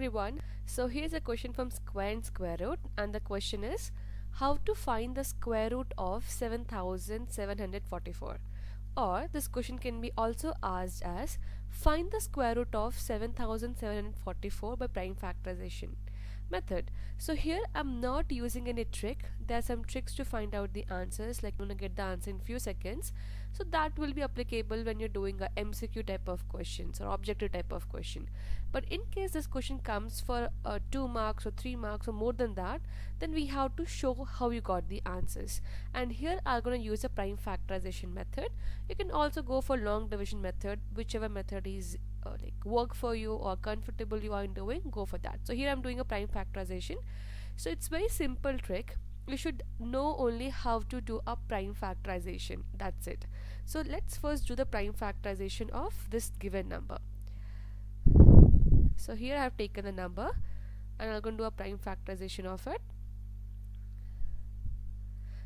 everyone. So here's a question from square and square root, and the question is how to find the square root of 7744. Or this question can be also asked as find the square root of 7744 by prime factorization method. So here I'm not using any trick. There are some tricks to find out the answers, like I'm gonna get the answer in few seconds. So that will be applicable when you're doing a MCQ type of questions or objective type of question. But in case this question comes for 2 marks or 3 marks or more than that, then we have to show how you got the answers. And here I'm going to use a prime factorization method. You can also go for long division method, whichever method is like work for you or comfortable you are in doing, go for that. So here I'm doing a prime factorization. So it's very simple trick. You should know only how to do a prime factorization. That's it. So let's first do the prime factorization of this given number. So here I have taken the number and I'm going to do a prime factorization of it.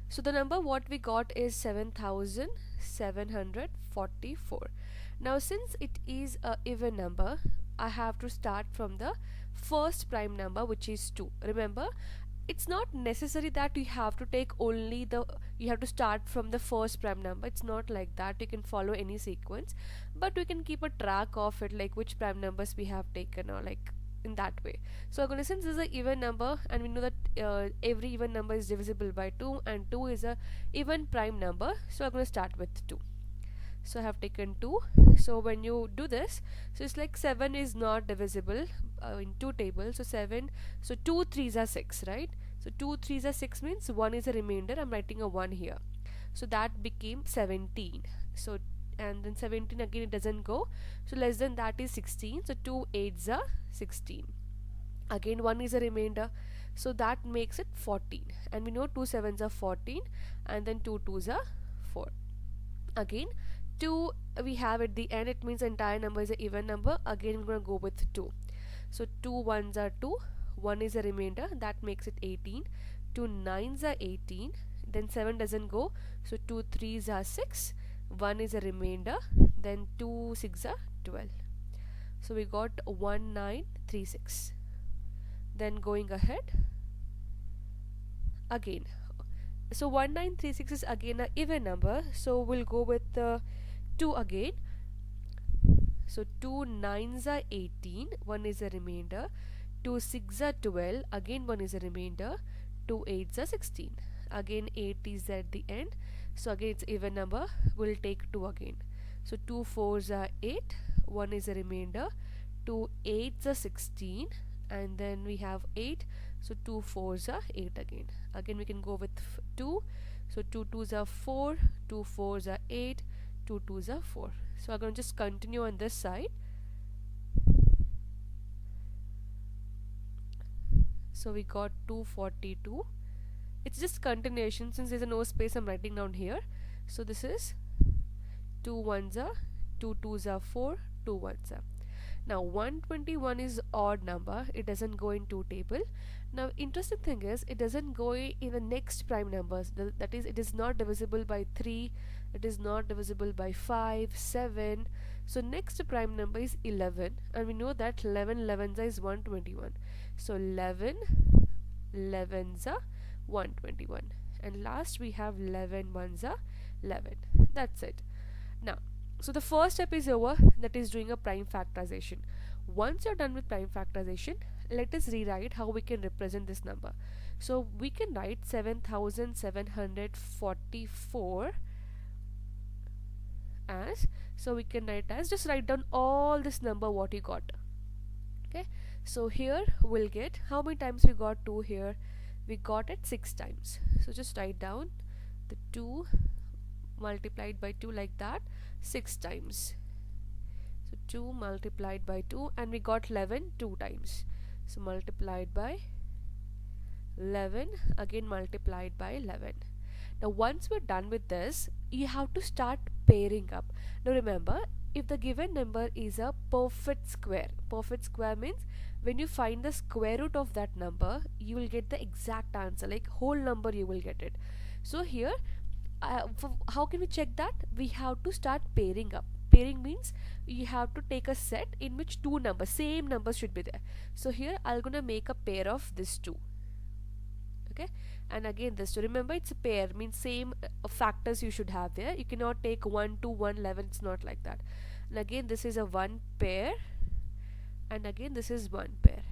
So the number what we got is 7744. Now since it is a even number, I have to start from the first prime number, which is 2. Remember, it's not necessary that you have to take only you have to start from the first prime number. It's not like that. You can follow any sequence, but we can keep a track of it, like which prime numbers we have taken, or like in that way. So I'm gonna, since this is an even number and we know that every even number is divisible by 2 and 2 is a even prime number, so I'm gonna start with 2. So I have taken 2. So when you do this, so it's like 7 is not divisible in 2 tables. So 7, so 2 3s are 6, right? So 2 3s are 6 means 1 is a remainder. I'm writing a 1 here. So that became 17. So and then 17 again, it doesn't go. So less than that is 16. So 2 8s are 16. Again 1 is a remainder. So that makes it 14. And we know 2 7s are 14 and then 2 2s are 4. Again 2 we have at the end, it means the entire number is an even number. Again I'm going to go with 2. So 2 1s are 2, 1 is a remainder, that makes it 18. 2 9s are 18, then 7 doesn't go, so 2 3s are 6, 1 is a remainder, then 2 6s are 12. So we got 1936. Then going ahead again, so 1936 is again an even number, so we'll go with 2 again. So 2 9s are 18, 1 is a remainder, 2 6s are 12, again 1 is a remainder, 2 8s are 16, again 8 is at the end, so again it's even number, we'll take 2 again. So 2 4s are 8, 1 is a remainder, 2 8s are 16, and then we have 8, so 2 4s are 8 again. Again we can go with 2, so 2 2s are 4, 2 4s are 8, 2 2s are 4. So I'm going to just continue on this side. So we got 242. It's just continuation, since there's a no space I'm writing down here. So this is 2 1s are, 2 2s are 4, 2 1s are. Now 121 is odd number, it doesn't go in 2 table. Now interesting thing is, it doesn't go in the next prime numbers, that is, it is not divisible by 3, it is not divisible by 5 7. So next prime number is 11, and we know that 11 11s is 121. So 11 11s are 121, and last we have 11 1s are 11. That's it. Now so the first step is over, that is doing a prime factorization. Once you're done with prime factorization, let us rewrite how we can represent this number. So we can write 7744 as, so we can write as, just write down all this number what you got. Okay, so here we'll get, how many times we got 2 here? We got it 6 times. So just write down the 2 multiplied by 2 like that 6 times. So 2 multiplied by 2, and we got 11 2 times. So multiplied by 11, again multiplied by 11. Now once we're done with this, you have to start pairing up. Now remember, if the given number is a perfect square means when you find the square root of that number, you will get the exact answer, like whole number you will get it. So here how can we check that? We have to start pairing up. pairing means you have to take a set in which two numbers, same numbers should be there. So here I'm gonna make a pair of this two. Okay, and again this two. Remember, it's a pair, means same factors you should have there. You cannot take 1 2 1 11, it's not like that. And again this is a one pair, and again this is one pair,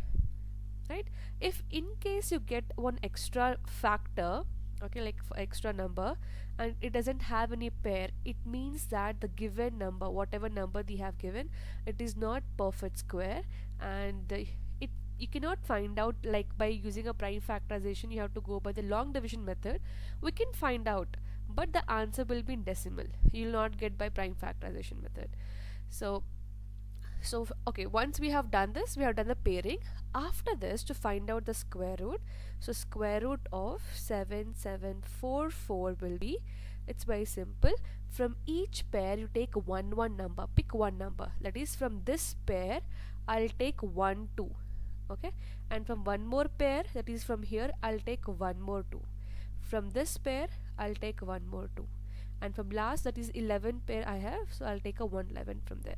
right? If in case you get one extra factor, okay, like extra number, and it doesn't have any pair, it means that the given number, whatever number they have given, it is not perfect square. And it you cannot find out like by using a prime factorization. You have to go by the long division method. We can find out, but the answer will be in decimal. You will not get by prime factorization method. So okay, once we have done this, we have done the pairing. After this, to find out the square root, so square root of 7744 will be, it's very simple. From each pair you take one number, pick one number, that is from this pair I'll take 1 2, okay, and from one more pair, that is from here, I'll take one more 2, from this pair I'll take one more 2, and from last, that is 11 pair I have, so I'll take a 111 from there.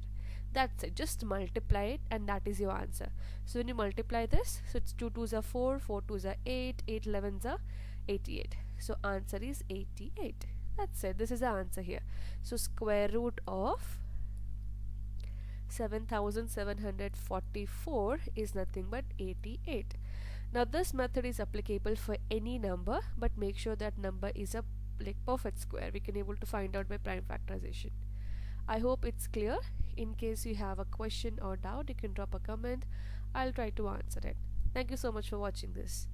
That's it, just multiply it and that is your answer. So when you multiply this, so it's 2 2s are 4, 4 2s are 8, 8 11s are 88. So answer is 88. That's it, this is the answer here. So square root of 7744 is nothing but 88. Now this method is applicable for any number, but make sure that number is a like perfect square. We can able to find out by prime factorization. I hope it's clear. In case you have a question or doubt, you can drop a comment. I'll try to answer it. Thank you so much for watching this.